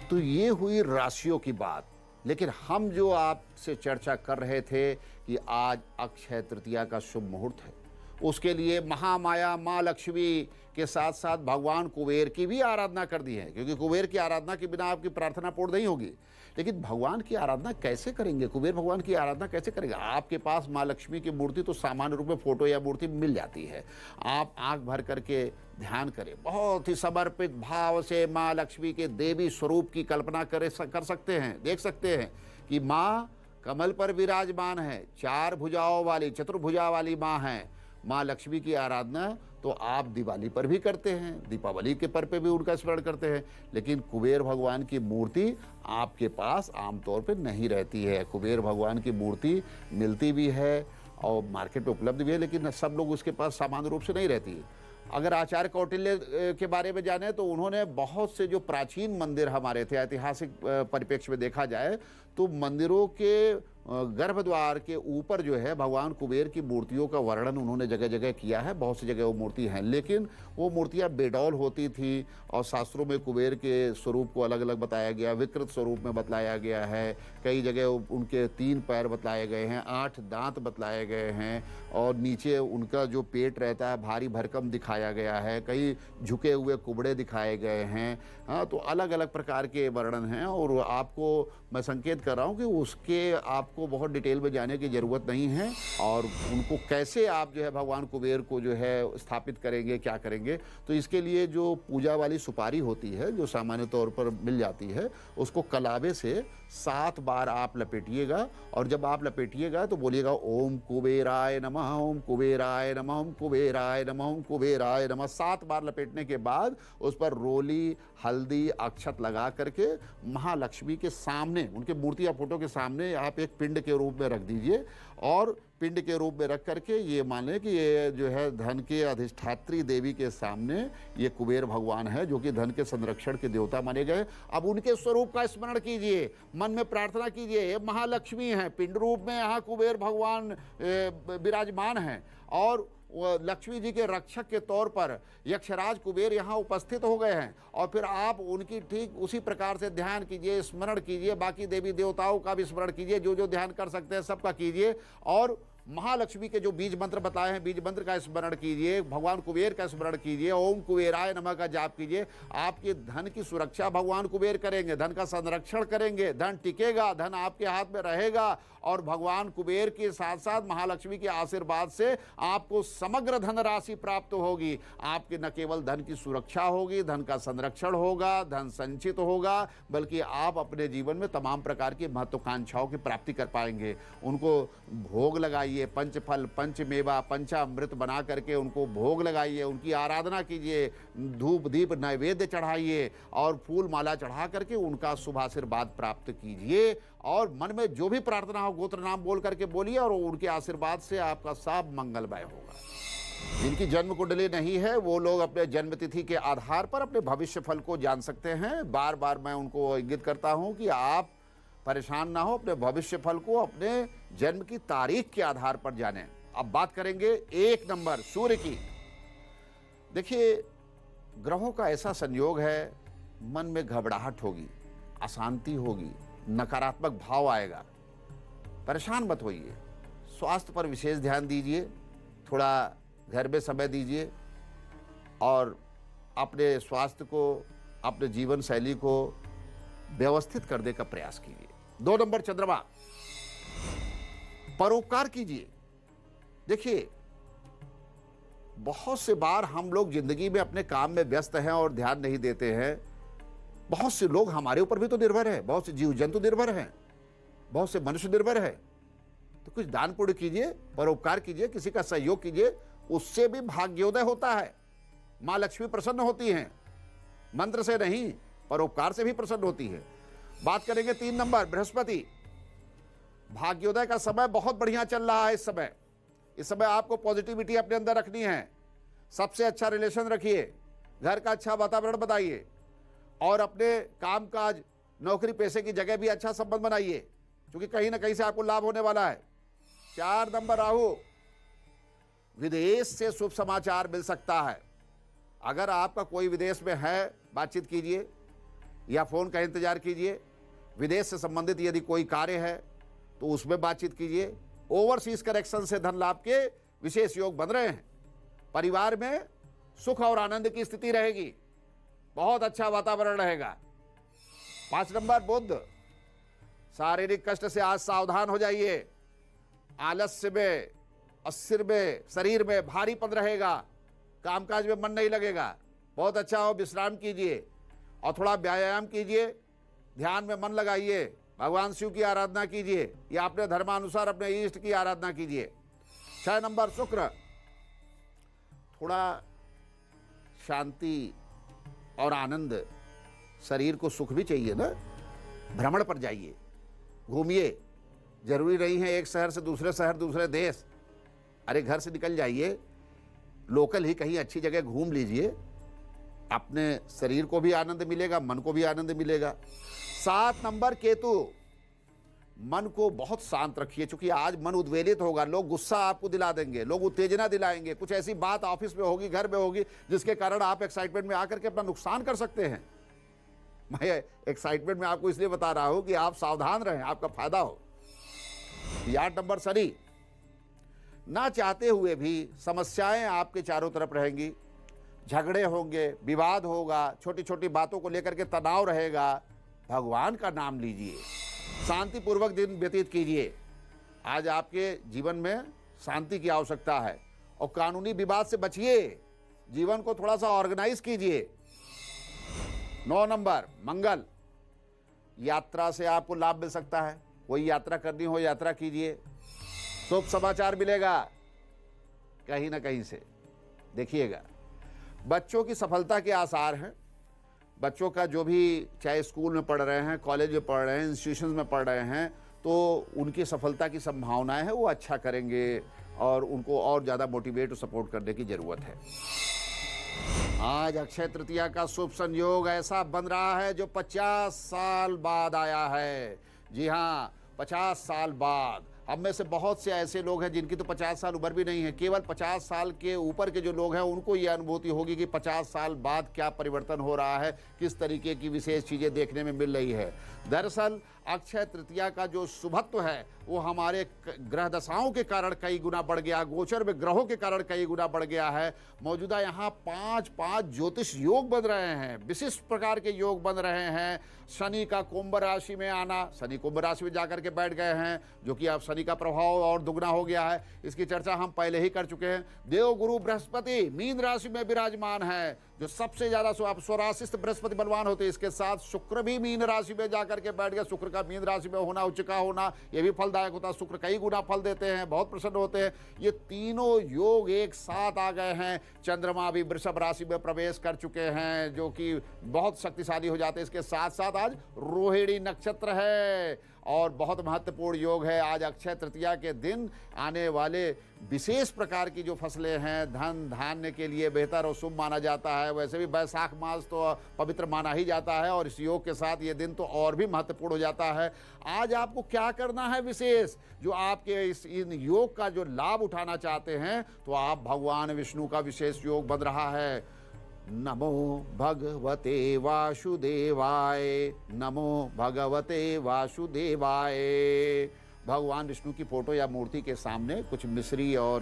तो ये हुई राशियों की बात। लेकिन हम जो आपसे चर्चा कर रहे थे कि आज अक्षय तृतीया का शुभ मुहूर्त है, उसके लिए महामाया माँ लक्ष्मी के साथ साथ भगवान कुबेर की भी आराधना कर दी है, क्योंकि कुबेर की आराधना के बिना आपकी प्रार्थना पूर्ण नहीं होगी। लेकिन भगवान की आराधना कैसे करेंगे, कुबेर भगवान की आराधना कैसे करेंगे? आपके पास माँ लक्ष्मी की मूर्ति तो सामान्य रूप में फोटो या मूर्ति मिल जाती है। आप आंख भर करके ध्यान करें, बहुत ही समर्पित भाव से माँ लक्ष्मी के देवी स्वरूप की कल्पना कर सकते हैं। देख सकते हैं कि माँ कमल पर विराजमान है, 4 भुजाओं वाली, चतुर्भुजा वाली माँ है। माँ लक्ष्मी की आराधना तो आप दिवाली पर भी करते हैं, दीपावली के पर्व पे भी उनका स्मरण करते हैं, लेकिन कुबेर भगवान की मूर्ति आपके पास आमतौर पे नहीं रहती है। कुबेर भगवान की मूर्ति मिलती भी है और मार्केट में उपलब्ध भी है, लेकिन सब लोग उसके पास सामान्य रूप से नहीं रहती है। अगर आचार्य कौटिल्य के बारे में जाने तो उन्होंने बहुत से जो प्राचीन मंदिर हमारे थे, ऐतिहासिक परिप्रेक्ष्य में देखा जाए तो मंदिरों के गर्भद्वार के ऊपर जो है भगवान कुबेर की मूर्तियों का वर्णन उन्होंने जगह जगह किया है। बहुत सी जगह वो मूर्ति हैं, लेकिन वो मूर्तियाँ बेडौल होती थी और शास्त्रों में कुबेर के स्वरूप को अलग अलग बताया गया, विकृत स्वरूप में बतलाया गया है। कई जगह उनके 3 पैर बतलाए गए हैं, 8 दांत बतलाए गए हैं और नीचे उनका जो पेट रहता है भारी भरकम दिखाया गया है। कई झुके हुए कुबड़े दिखाए गए हैं। हाँ, तो अलग अलग प्रकार के वर्णन हैं और आपको मैं संकेत कर रहा हूँ कि उसके आपको बहुत डिटेल में जाने की ज़रूरत नहीं है। और उनको कैसे आप जो है भगवान कुबेर को जो है स्थापित करेंगे, क्या करेंगे, तो इसके लिए जो पूजा वाली सुपारी होती है जो सामान्य तौर पर मिल जाती है, उसको कलावे से 7 बार आप लपेटिएगा और जब आप लपेटिएगा तो बोलिएगा ओम कुबेराय नमः, ओम कुबेराय नमः, ओम कुबेराय नमः, ओम कुबेराय नमः। 7 बार लपेटने के बाद उस पर रोली, हल्दी, अक्षत लगा करके महालक्ष्मी के सामने, उनके मूर्ति या फोटो के सामने आप एक पिंड के रूप में रख दीजिए और पिंड के रूप में रख करके ये माने कि ये जो है धन के अधिष्ठात्री देवी के सामने ये कुबेर भगवान है जो कि धन के संरक्षण के देवता माने गए। अब उनके स्वरूप का स्मरण कीजिए, मन में प्रार्थना कीजिए, ये महालक्ष्मी है, पिंड रूप में यहाँ कुबेर भगवान विराजमान हैं और लक्ष्मी जी के रक्षक के तौर पर यक्षराज कुबेर यहाँ उपस्थित हो गए हैं। और फिर आप उनकी ठीक उसी प्रकार से ध्यान कीजिए, स्मरण कीजिए, बाकी देवी देवताओं का भी स्मरण कीजिए, जो जो ध्यान कर सकते हैं सबका कीजिए और महालक्ष्मी के जो बीज मंत्र बताए हैं बीज मंत्र का स्मरण कीजिए, भगवान कुबेर का स्मरण कीजिए, ओम कुबेराय नमः का जाप कीजिए। आपके धन की सुरक्षा भगवान कुबेर करेंगे, धन का संरक्षण करेंगे, धन टिकेगा, धन आपके हाथ में रहेगा और भगवान कुबेर के साथ साथ महालक्ष्मी के आशीर्वाद से आपको समग्र धन राशि प्राप्त होगी। आपके न केवल धन की सुरक्षा होगी, धन का संरक्षण होगा, धन संचित होगा, बल्कि आप अपने जीवन में तमाम प्रकार की महत्वाकांक्षाओं की प्राप्ति कर पाएंगे। उनको भोग लगाइए, पंचफल, पंचमेवा, पंचामृत बना करके उनको भोग लगाइए, उनकी आराधना कीजिए, धूप दीप नैवेद्य चढ़ाइए और फूल माला चढ़ा करके उनका शुभ आशीर्वाद प्राप्त कीजिए और मन में जो भी प्रार्थना हो गोत्र नाम बोल करके बोलिए और उनके आशीर्वाद से आपका सब मंगलमय होगा। जिनकी जन्म कुंडली नहीं है वो लोग अपने जन्म तिथि के आधार पर अपने भविष्य फल को जान सकते हैं। बार बार मैं उनको इंगित करता हूं कि आप परेशान ना हो, अपने भविष्य फल को अपने जन्म की तारीख के आधार पर जानें। अब बात करेंगे 1 नंबर सूर्य की। देखिए, ग्रहों का ऐसा संयोग है, मन में घबराहट होगी, अशांति होगी, नकारात्मक भाव आएगा। परेशान मत होइए, स्वास्थ्य पर विशेष ध्यान दीजिए, थोड़ा घर में समय दीजिए और अपने स्वास्थ्य को, अपने जीवन शैली को व्यवस्थित करने का प्रयास कीजिए। 2 नंबर चंद्रमा, परोपकार कीजिए। देखिए, बहुत से बार हम लोग जिंदगी में अपने काम में व्यस्त हैं और ध्यान नहीं देते हैं। बहुत से लोग हमारे ऊपर भी तो निर्भर है, बहुत से जीव जंतु निर्भर हैं, बहुत से मनुष्य निर्भर है। तो कुछ दान पुण्य कीजिए, परोपकार कीजिए, किसी का सहयोग कीजिए, उससे भी भाग्योदय होता है। माँ लक्ष्मी प्रसन्न होती हैं, मंत्र से नहीं परोपकार से भी प्रसन्न होती है। बात करेंगे 3 नंबर बृहस्पति। भाग्योदय का समय बहुत बढ़िया चल रहा है। इस समय आपको पॉजिटिविटी अपने अंदर रखनी है। सबसे अच्छा रिलेशन रखिए, घर का अच्छा वातावरण बनाइए और अपने काम काज, नौकरी पेशे की जगह भी अच्छा संबंध बनाइए, क्योंकि कहीं ना कहीं से आपको लाभ होने वाला है। 4 नंबर राहु, विदेश से शुभ समाचार मिल सकता है। अगर आपका कोई विदेश में है, बातचीत कीजिए या फोन का इंतजार कीजिए। विदेश से संबंधित यदि कोई कार्य है तो उसमें बातचीत कीजिए। ओवरसीज करेक्शन से धन लाभ के विशेष योग बन रहे हैं। परिवार में सुख और आनंद की स्थिति रहेगी, बहुत अच्छा वातावरण रहेगा। 5 नंबर बुध, शारीरिक कष्ट से आज सावधान हो जाइए। आलस्य में, सिर में, शरीर में भारीपन रहेगा, कामकाज में मन नहीं लगेगा। बहुत अच्छा हो, विश्राम कीजिए और थोड़ा व्यायाम कीजिए, ध्यान में मन लगाइए, भगवान शिव की आराधना कीजिए या अपने धर्मानुसार अपने इष्ट की आराधना कीजिए। 6 नंबर शुक्र, थोड़ा शांति और आनंद, शरीर को सुख भी चाहिए ना। भ्रमण पर जाइए, घूमिए, जरूरी नहीं है एक शहर से दूसरे शहर, दूसरे देश। अरे घर से निकल जाइए, लोकल ही कहीं अच्छी जगह घूम लीजिए, अपने शरीर को भी आनंद मिलेगा, मन को भी आनंद मिलेगा। 7 नंबर केतु, मन को बहुत शांत रखिए, क्योंकि आज मन उद्वेलित होगा। लोग गुस्सा आपको दिला देंगे, लोग उत्तेजना दिलाएंगे, कुछ ऐसी बात ऑफिस में होगी, घर में होगी, जिसके कारण आप एक्साइटमेंट में आकर के अपना नुकसान कर सकते हैं। मैं एक्साइटमेंट में आपको इसलिए बता रहा हूं कि आप सावधान रहें, आपका फायदा हो। 8 नंबर शनि, ना चाहते हुए भी समस्याएं आपके चारों तरफ रहेंगी, झगड़े होंगे, विवाद होगा, छोटी छोटी बातों को लेकर के तनाव रहेगा। भगवान का नाम लीजिए, शांतिपूर्वक दिन व्यतीत कीजिए। आज आपके जीवन में शांति की आवश्यकता है और कानूनी विवाद से बचिए, जीवन को थोड़ा सा ऑर्गेनाइज कीजिए। 9 नंबर मंगल, यात्रा से आपको लाभ मिल सकता है, कोई यात्रा करनी हो यात्रा कीजिए, शुभ समाचार मिलेगा कहीं ना कहीं से। देखिएगा, बच्चों की सफलता के आसार हैं। बच्चों का जो भी, चाहे स्कूल में पढ़ रहे हैं, कॉलेज में पढ़ रहे हैं, इंस्टीट्यूशन में पढ़ रहे हैं, तो उनकी सफलता की संभावनाएं हैं, वो अच्छा करेंगे और उनको और ज़्यादा मोटिवेट और सपोर्ट करने की ज़रूरत है। आज अक्षय तृतीया का शुभ संयोग ऐसा बन रहा है जो 50 साल बाद आया है। जी हाँ, 50 साल बाद। हम में से बहुत से ऐसे लोग हैं जिनकी तो 50 साल उम्र भी नहीं है। केवल 50 साल के ऊपर के जो लोग हैं उनको ये अनुभूति होगी कि 50 साल बाद क्या परिवर्तन हो रहा है, किस तरीके की विशेष चीज़ें देखने में मिल रही है। दरअसल अक्षय तृतीया का जो शुभत्व है वो हमारे ग्रह दशाओं के कारण कई गुना बढ़ गया, गोचर में ग्रहों के कारण कई गुना बढ़ गया है। मौजूदा यहाँ 5 ज्योतिष योग बन रहे हैं, विशिष्ट प्रकार के योग बन रहे हैं। शनि का कुंभ राशि में आना, शनि कुंभ राशि में जाकर के बैठ गए हैं, जो कि अब शनि का प्रभाव और दुगना हो गया है। इसकी चर्चा हम पहले ही कर चुके हैं। देव गुरु बृहस्पति मीन राशि में विराजमान है, जो सबसे ज्यादा स्वराशिस्त बृहस्पति बलवान होते हैं। इसके साथ शुक्र भी मीन राशि में जाकर के बैठ गया। शुक्र का मीन राशि में होना, उच्च का होना, यह भी फलदायक होता है। शुक्र कई गुना फल देते हैं, बहुत प्रसन्न होते हैं। ये तीनों योग एक साथ आ गए हैं। चंद्रमा भी वृषभ राशि में प्रवेश कर चुके हैं, जो कि बहुत शक्तिशाली हो जाते हैं। इसके साथ साथ आज रोहिणी नक्षत्र है और बहुत महत्वपूर्ण योग है। आज अक्षय तृतीया के दिन आने वाले विशेष प्रकार की जो फसलें हैं, धन धान्य के लिए बेहतर और शुभ माना जाता है। वैसे भी वैशाख मास तो पवित्र माना ही जाता है और इस योग के साथ ये दिन तो और भी महत्वपूर्ण हो जाता है। आज आपको क्या करना है विशेष, जो आपके इन योग का जो लाभ उठाना चाहते हैं, तो आप भगवान विष्णु का विशेष योग बन रहा है। नमो भगवते वासुदेवाय, नमो भगवते वासुदेवाय। भगवान विष्णु की फोटो या मूर्ति के सामने कुछ मिश्री और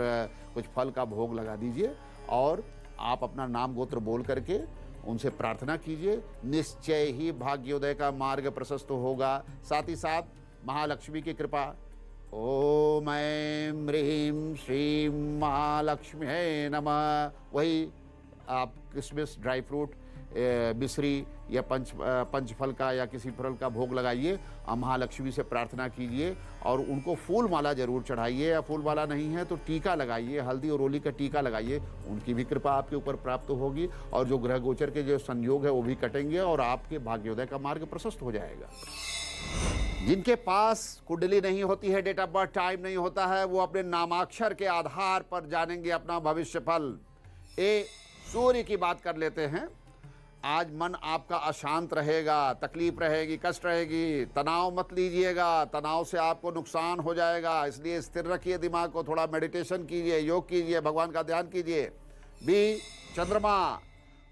कुछ फल का भोग लगा दीजिए और आप अपना नाम गोत्र बोल करके उनसे प्रार्थना कीजिए। निश्चय ही भाग्योदय का मार्ग प्रशस्त होगा। साथ ही साथ महालक्ष्मी की कृपा। ओम ऐं ह्रीं श्रीं महालक्ष्मी नमः। वही आप किशमिश, ड्राई फ्रूट, मिश्री या पंचफल का या किसी फल का भोग लगाइए, महालक्ष्मी से प्रार्थना कीजिए और उनको फूल माला जरूर चढ़ाइए, या फूल माला नहीं है तो टीका लगाइए, हल्दी और रोली का टीका लगाइए। उनकी भी कृपा आपके ऊपर प्राप्त होगी और जो ग्रह गोचर के जो संयोग है वो भी कटेंगे और आपके भाग्योदय का मार्ग प्रशस्त हो जाएगा। जिनके पास कुंडली नहीं होती है, डेट ऑफ बर्थ टाइम नहीं होता है, वो अपने नामाक्षर के आधार पर जानेंगे अपना भविष्य फल। सूर्य की बात कर लेते हैं। आज मन आपका अशांत रहेगा, तकलीफ रहेगी, कष्ट रहेगी। तनाव मत लीजिएगा, तनाव से आपको नुकसान हो जाएगा, इसलिए स्थिर रखिए दिमाग को। थोड़ा मेडिटेशन कीजिए, योग कीजिए, भगवान का ध्यान कीजिए। बी चंद्रमा,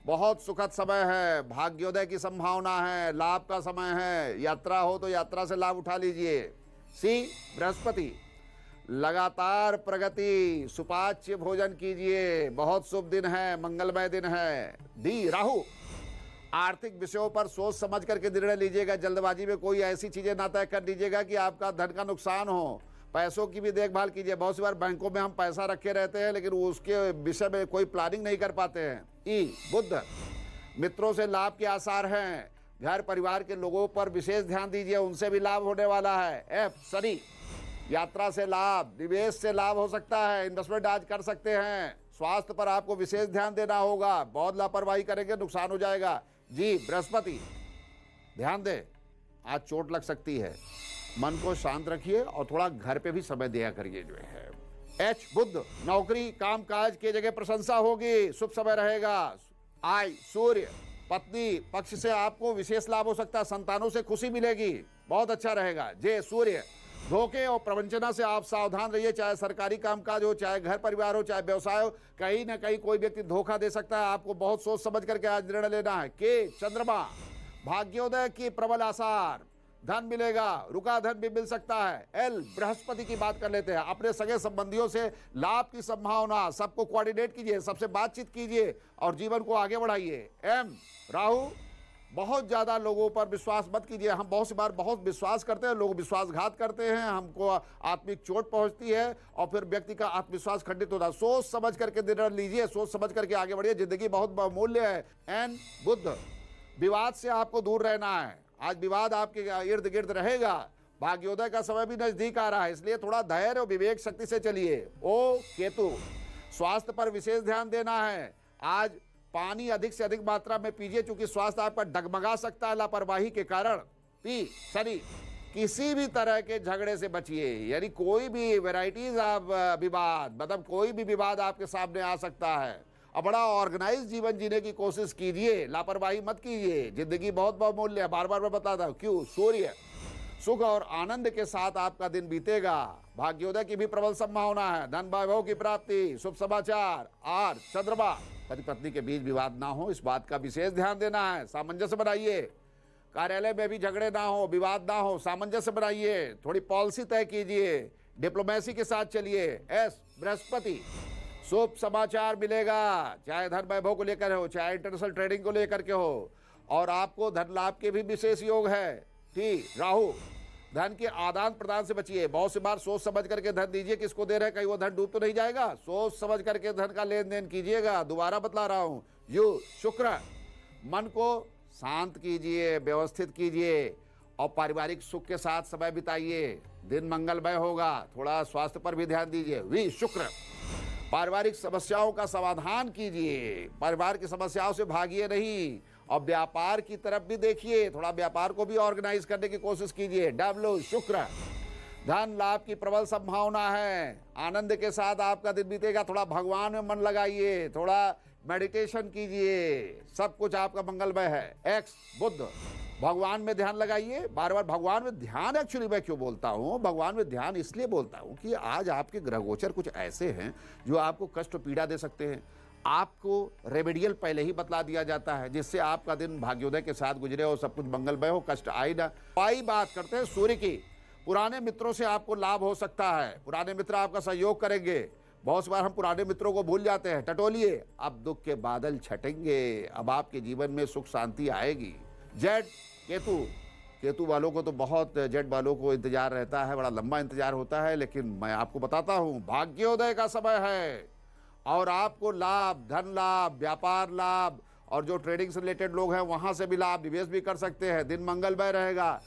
बहुत सुखद समय है, भाग्योदय की संभावना है, लाभ का समय है। यात्रा हो तो यात्रा से लाभ उठा लीजिए। सी बृहस्पति, लगातार प्रगति, सुपाच्य भोजन कीजिए, बहुत शुभ दिन है, मंगलमय दिन है। डी राहु, आर्थिक विषयों पर सोच समझ करके निर्णय लीजिएगा। जल्दबाजी में कोई ऐसी चीजें ना तय कर लीजिएगा कि आपका धन का नुकसान हो। पैसों की भी देखभाल कीजिए। बहुत सी बार बैंकों में हम पैसा रखे रहते हैं लेकिन उसके विषय में कोई प्लानिंग नहीं कर पाते हैं। ई बुध, मित्रों से लाभ के आसार हैं। घर परिवार के लोगों पर विशेष ध्यान दीजिए, उनसे भी लाभ होने वाला है। एफ शनि, यात्रा से लाभ, निवेश से लाभ हो सकता है, इन्वेस्टमेंट आज कर सकते हैं। स्वास्थ्य पर आपको विशेष ध्यान देना होगा, बहुत लापरवाही करेंगे नुकसान हो जाएगा। जी बृहस्पति, ध्यान दें आज चोट लग सकती है, मन को शांत रखिए और थोड़ा घर पे भी समय दिया करिए जो है। एच बुध, नौकरी काम काज की जगह प्रशंसा होगी, शुभ समय रहेगा। आई सूर्य, पत्नी पक्ष से आपको विशेष लाभ हो सकता है, संतानों से खुशी मिलेगी, बहुत अच्छा रहेगा। जे सूर्य, धोखे और प्रवंचना से आप सावधान रहिए, चाहे सरकारी कामकाज हो, चाहे घर परिवार हो, चाहे व्यवसाय हो, कहीं ना कहीं कोई व्यक्ति धोखा दे सकता है, आपको बहुत सोच समझ करके आज निर्णय लेना है। के चंद्रमा, भाग्योदय की प्रबल आसार, धन मिलेगा, रुका धन भी मिल सकता है। एल बृहस्पति की बात कर लेते हैं, अपने सगे संबंधियों से लाभ की संभावना, सबको कोऑर्डिनेट कीजिए, सबसे बातचीत कीजिए और जीवन को आगे बढ़ाइए। एम राहु, बहुत ज्यादा लोगों पर विश्वास मत कीजिए। हम बहुत सी बार बहुत विश्वास करते हैं, लोग विश्वासघात करते हैं, हमको आत्मिक चोट पहुंचती है और फिर व्यक्ति का आत्मविश्वास खंडित होता है। सोच समझ करके निर्णय लीजिए, सोच समझ करके आगे बढ़िए, जिंदगी बहुत बहुमूल्य है। एन बुध, विवाद से आपको दूर रहना है, आज विवाद आपके इर्द गिर्द रहेगा। भाग्योदय का समय भी नजदीक आ रहा है, इसलिए थोड़ा धैर्य और विवेक शक्ति से चलिए। ओ केतु, स्वास्थ्य पर विशेष ध्यान देना है। आज पानी अधिक से अधिक मात्रा में पीजिए, क्योंकि स्वास्थ्य आपका डगमगा सकता है लापरवाही के कारण। पी शनि, किसी भी तरह के झगड़े से बचिए, यानी कोई भी वैरायटीज ऑफ विवाद, मतलब कोई भी विवाद आपके सामने आ सकता है। अब बड़ा ऑर्गेनाइज जीवन जीने की कोशिश कीजिए, लापरवाही मत कीजिए, जिंदगी बहुत बहुमूल्य है, बार बार मैं बताता हूँ। क्यों? सूर्य, सुख और आनंद के साथ आपका दिन बीतेगा, भाग्योदय की भी प्रबल संभावना है, धन वैभव की प्राप्ति, शुभ समाचार। आर चंद्रमा, पति पत्नी के बीच विवाद ना हो, इस बात का विशेष ध्यान देना है, सामंजस्य बनाइए। कार्यालय में भी झगड़े ना हो, विवाद ना हो, सामंजस्य बनाइए, थोड़ी पॉलिसी तय कीजिए, डिप्लोमेसी के साथ चलिए। एस बृहस्पति, शुभ समाचार मिलेगा, चाहे धन वैभव को लेकर हो, चाहे इंटरनेशनल ट्रेडिंग को लेकर के हो, और आपको धन लाभ के भी विशेष योग है। ठीक। राहु, धन के आदान प्रदान से बचिए, बहुत सी बार सोच समझ करके धन दीजिए, किसको दे रहे हैं, कहीं वो धन डूब तो नहीं जाएगा, सोच समझ करके धन का लेन देन कीजिएगा, दोबारा बतला रहा हूं। यू शुक्र, मन को शांत कीजिए, व्यवस्थित कीजिए और पारिवारिक सुख के साथ समय बिताइए, दिन मंगलमय होगा, थोड़ा स्वास्थ्य पर भी ध्यान दीजिए। वी शुक्र, पारिवारिक समस्याओं का समाधान कीजिए, परिवार की समस्याओं से भागिए नहीं, और व्यापार की तरफ भी देखिए, थोड़ा व्यापार को भी ऑर्गेनाइज करने की कोशिश कीजिए। डब्ल्यू शुक्र, धन लाभ की प्रबल संभावना है, आनंद के साथ आपका दिन बीतेगा, थोड़ा भगवान में मन लगाइए, थोड़ा मेडिटेशन कीजिए, सब कुछ आपका मंगलमय है। एक्स बुध, भगवान में ध्यान लगाइए, बार बार भगवान में ध्यान, एक्चुअली मैं क्यों बोलता हूँ भगवान में ध्यान, इसलिए बोलता हूँ कि आज आपके ग्रह गोचर कुछ ऐसे हैं जो आपको कष्ट पीड़ा दे सकते हैं। आपको रेमेडियल पहले ही बतला दिया जाता है, जिससे आपका दिन भाग्योदय के साथ गुजरे और सब कुछ मंगलमय हो, कष्ट आए ना। पाई बात करते हैं सूर्य की, पुराने मित्रों से आपको लाभ हो सकता है, पुराने मित्र आपका सहयोग करेंगे। बहुत बार हम पुराने मित्रों को भूल जाते हैं, टटोलिए, अब दुख के बादल छटेंगे, अब आपके जीवन में सुख शांति आएगी। जेड केतु, केतु वालों को तो बहुत, जेड वालों को इंतजार रहता है, बड़ा लंबा इंतजार होता है, लेकिन मैं आपको बताता हूं भाग्योदय का समय है और आपको लाभ, धन लाभ, व्यापार लाभ, और जो ट्रेडिंग से रिलेटेड लोग हैं वहां से भी लाभ, निवेश भी कर सकते हैं, दिन मंगलमय रहेगा।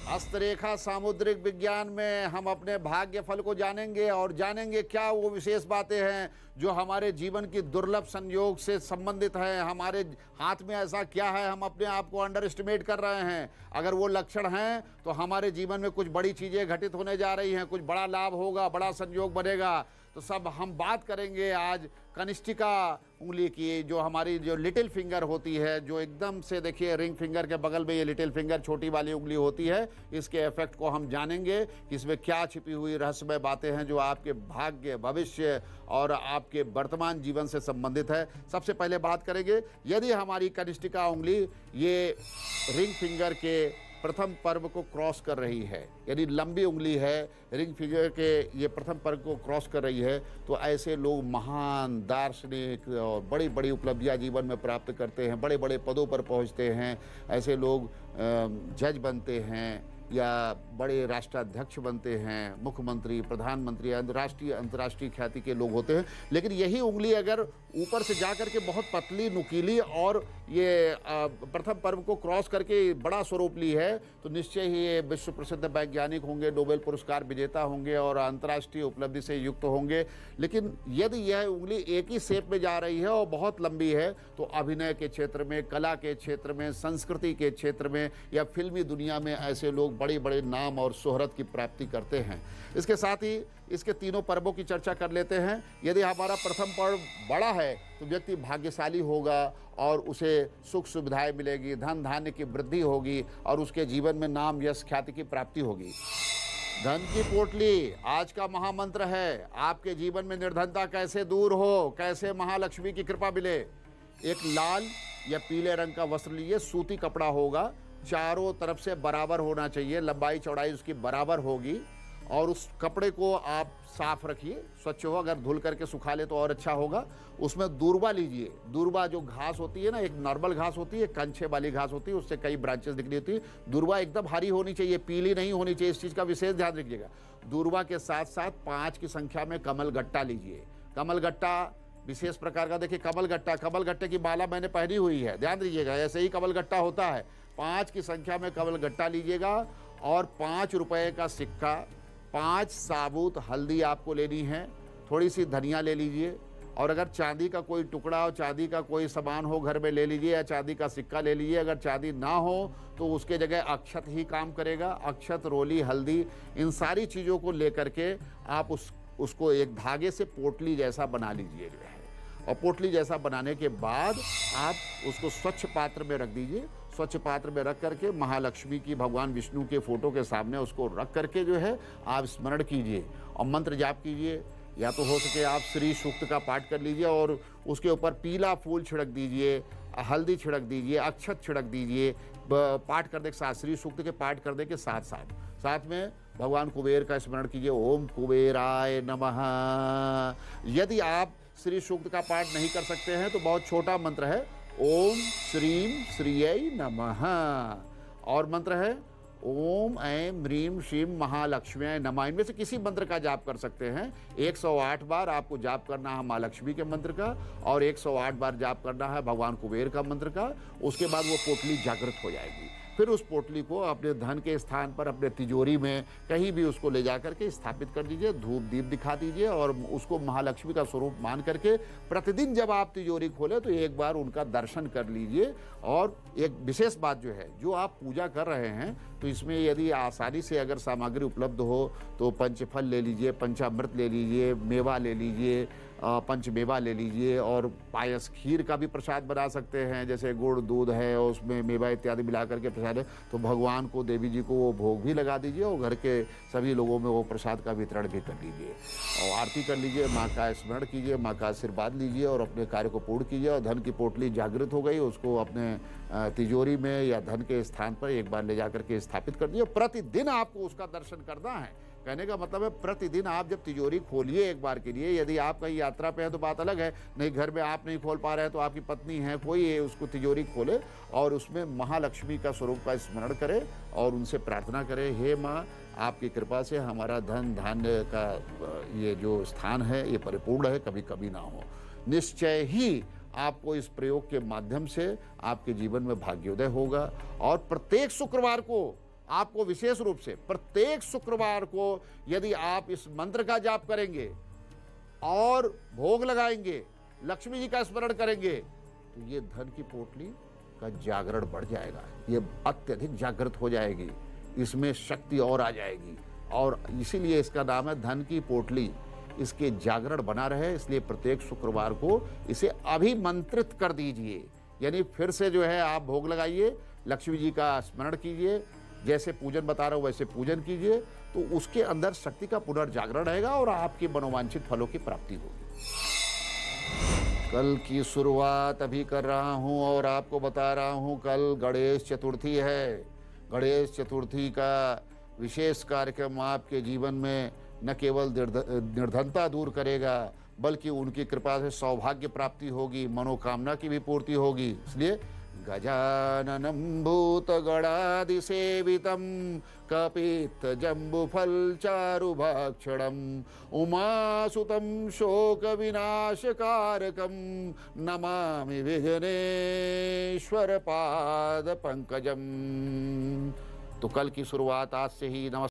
हस्तरेखा सामुद्रिक विज्ञान में हम अपने भाग्य फल को जानेंगे और जानेंगे क्या वो विशेष बातें हैं जो हमारे जीवन की दुर्लभ संयोग से संबंधित है, हमारे हाथ में ऐसा क्या है, हम अपने आप को अंडर एस्टिमेट कर रहे हैं। अगर वो लक्षण हैं तो हमारे जीवन में कुछ बड़ी चीज़ें घटित होने जा रही हैं, कुछ बड़ा लाभ होगा, बड़ा संयोग बनेगा। तो सब हम बात करेंगे आज कनिष्ठिका उंगली की, जो हमारी जो लिटिल फिंगर होती है, जो एकदम से देखिए रिंग फिंगर के बगल में ये लिटिल फिंगर छोटी वाली उंगली होती है, इसके इफेक्ट को हम जानेंगे कि इसमें क्या छिपी हुई रहस्यमय बातें हैं जो आपके भाग्य, भविष्य और आपके वर्तमान जीवन से संबंधित है। सबसे पहले बात करेंगे, यदि हमारी कनिष्ठिका उंगली ये रिंग फिंगर के प्रथम पर्व को क्रॉस कर रही है, यानी लंबी उंगली है, रिंग फिगर के ये प्रथम पर्व को क्रॉस कर रही है, तो ऐसे लोग महान दार्शनिक और बड़ी बड़ी उपलब्धियां जीवन में प्राप्त करते हैं, बड़े बड़े पदों पर पहुंचते हैं। ऐसे लोग जज बनते हैं या बड़े राष्ट्राध्यक्ष बनते हैं, मुख्यमंत्री, प्रधानमंत्री, अंतर्राष्ट्रीय ख्याति के लोग होते हैं। लेकिन यही उंगली अगर ऊपर से जा करके बहुत पतली, नुकीली और ये प्रथम पर्व को क्रॉस करके बड़ा स्वरूप ली है, तो निश्चय ही ये विश्व प्रसिद्ध वैज्ञानिक होंगे, नोबेल पुरस्कार विजेता होंगे और अंतर्राष्ट्रीय उपलब्धि से युक्त होंगे। लेकिन यदि यह उंगली एक ही शेप में जा रही है और बहुत लंबी है, तो अभिनय के क्षेत्र में, कला के क्षेत्र में, संस्कृति के क्षेत्र में या फिल्मी दुनिया में ऐसे लोग बड़े बड़े नाम और शोहरत की प्राप्ति करते हैं। इसके साथ ही इसके तीनों पर्वों की चर्चा कर लेते हैं। यदि हमारा प्रथम पर्व बड़ा है तो व्यक्ति भाग्यशाली होगा और उसे सुख सुविधाएं मिलेगी, धन धान्य की वृद्धि होगी और उसके जीवन में नाम यश ख्याति की प्राप्ति होगी। धन की पोटली आज का महामंत्र है। आपके जीवन में निर्धनता कैसे दूर हो, कैसे महालक्ष्मी की कृपा मिले। एक लाल या पीले रंग का वस्त्र लीजिए, सूती कपड़ा होगा, चारों तरफ से बराबर होना चाहिए, लंबाई चौड़ाई उसकी बराबर होगी और उस कपड़े को आप साफ रखिए, स्वच्छ हो, अगर धुल करके सुखा ले तो और अच्छा होगा। उसमें दूर्वा लीजिए। दूर्वा जो घास होती है ना, एक नॉर्मल घास होती है, कंछे वाली घास होती है, उससे कई ब्रांचेस निकली होती है। दूर्वा एकदम हरी होनी चाहिए, पीली नहीं होनी चाहिए, इस चीज़ का विशेष ध्यान रखिएगा। दूर्वा के साथ साथ 5 की संख्या में कमल गट्टा लीजिए। कमल गट्टा विशेष प्रकार का, देखिए कमल गट्टे की माला मैंने पहनी हुई है, ध्यान दीजिएगा, ऐसे ही कमल गट्टा होता है। 5 की संख्या में कमल गट्टा लीजिएगा और 5 रुपए का सिक्का, 5 साबुत हल्दी आपको लेनी है, थोड़ी सी धनिया ले लीजिए और अगर चांदी का कोई टुकड़ा और चांदी का कोई सामान हो घर में ले लीजिए या चांदी का सिक्का ले लीजिए। अगर चांदी ना हो तो उसके जगह अक्षत ही काम करेगा। अक्षत, रोली, हल्दी, इन सारी चीज़ों को लेकर के आप उसको एक धागे से पोटली जैसा बना लीजिए और पोटली जैसा बनाने के बाद आप उसको स्वच्छ पात्र में रख दीजिए। स्वच्छ पात्र में रख करके महालक्ष्मी की, भगवान विष्णु के फोटो के सामने उसको रख करके जो है आप स्मरण कीजिए और मंत्र जाप कीजिए। या तो हो सके आप श्री सूक्त का पाठ कर लीजिए और उसके ऊपर पीला फूल छिड़क दीजिए, हल्दी छिड़क दीजिए, अक्षत छिड़क दीजिए। पाठ करने के साथ, श्री सूक्त के पाठ करने के साथ साथ में भगवान कुबेर का स्मरण कीजिए, ओम कुबेराय नमः। यदि आप श्री सूक्त का पाठ नहीं कर सकते हैं तो बहुत छोटा मंत्र है, ओम श्रीम श्रीयै नमः, और मंत्र है ओम ऐं ह्रीं श्रीं महालक्ष्म्यै नमः। इनमें से किसी मंत्र का जाप कर सकते हैं। 108 बार आपको जाप करना है महालक्ष्मी के मंत्र का और 108 बार जाप करना है भगवान कुबेर का मंत्र का। उसके बाद वो पोटली जागृत हो जाएगी। फिर उस पोटली को अपने धन के स्थान पर, अपने तिजोरी में कहीं भी उसको ले जा करके स्थापित कर दीजिए, धूप दीप दिखा दीजिए और उसको महालक्ष्मी का स्वरूप मान करके प्रतिदिन जब आप तिजोरी खोलें तो एक बार उनका दर्शन कर लीजिए। और एक विशेष बात जो है, जो आप पूजा कर रहे हैं तो इसमें यदि आसानी से अगर सामग्री उपलब्ध हो तो पंचफल ले लीजिए, पंचामृत ले लीजिए, मेवा ले लीजिए, पंचमेवा ले लीजिए और पायस, खीर का भी प्रसाद बना सकते हैं। जैसे गुड़, दूध है और उसमें मेवा इत्यादि मिला करके प्रसाद है तो भगवान को, देवी जी को वो भोग भी लगा दीजिए और घर के सभी लोगों में वो प्रसाद का वितरण भी कर लीजिए और आरती कर लीजिए, माँ का स्मरण कीजिए, माँ का आशीर्वाद लीजिए और अपने कार्य को पूर्ण कीजिए। और धन की पोटली जागृत हो गई, उसको अपने तिजोरी में या धन के स्थान पर एक बार ले जा करके स्थापित कर दीजिए। प्रतिदिन आपको उसका दर्शन करना है। कहने का मतलब है प्रतिदिन आप जब तिजोरी खोलिए एक बार के लिए, यदि आप कहीं यात्रा पे हैं तो बात अलग है, नहीं घर में आप नहीं खोल पा रहे हैं तो आपकी पत्नी है, कोई उसको तिजोरी खोले और उसमें महालक्ष्मी का स्वरूप का स्मरण करे और उनसे प्रार्थना करे, हे माँ आपकी कृपा से हमारा धन धान्य का ये जो स्थान है ये परिपूर्ण है, कभी कभी ना हो। निश्चय ही आपको इस प्रयोग के माध्यम से आपके जीवन में भाग्योदय होगा। और प्रत्येक शुक्रवार को आपको, विशेष रूप से प्रत्येक शुक्रवार को यदि आप इस मंत्र का जाप करेंगे और भोग लगाएंगे, लक्ष्मी जी का स्मरण करेंगे तो ये धन की पोटली का जागरण बढ़ जाएगा, ये अत्यधिक जागृत हो जाएगी, इसमें शक्ति और आ जाएगी और इसीलिए इसका नाम है धन की पोटली। इसके जागरण बना रहे इसलिए प्रत्येक शुक्रवार को इसे अभिमंत्रित कर दीजिए। यानी फिर से जो है आप भोग लगाइए, लक्ष्मी जी का स्मरण कीजिए, जैसे पूजन बता रहा हूँ वैसे पूजन कीजिए तो उसके अंदर शक्ति का पुनर्जागरण रहेगा और आपकी मनोवांछित फलों की प्राप्ति होगी। कल की शुरुआत अभी कर रहा हूँ और आपको बता रहा हूँ कल गणेश चतुर्थी है। गणेश चतुर्थी का विशेष कार्यक्रम आपके जीवन में न केवल निर्धनता दूर करेगा, बल्कि उनकी कृपा से सौभाग्य प्राप्ति होगी, मनोकामना की भी पूर्ति होगी। इसलिए गजाननं भूतगणादिसेवितं कपित्थजम्बुफलचारुभक्षणं उमासुतं शोकविनाशकारकं नमामि विघ्नेश्वर पादपंकजम्। तो कल की शुरुआत आज से ही नमस्कार।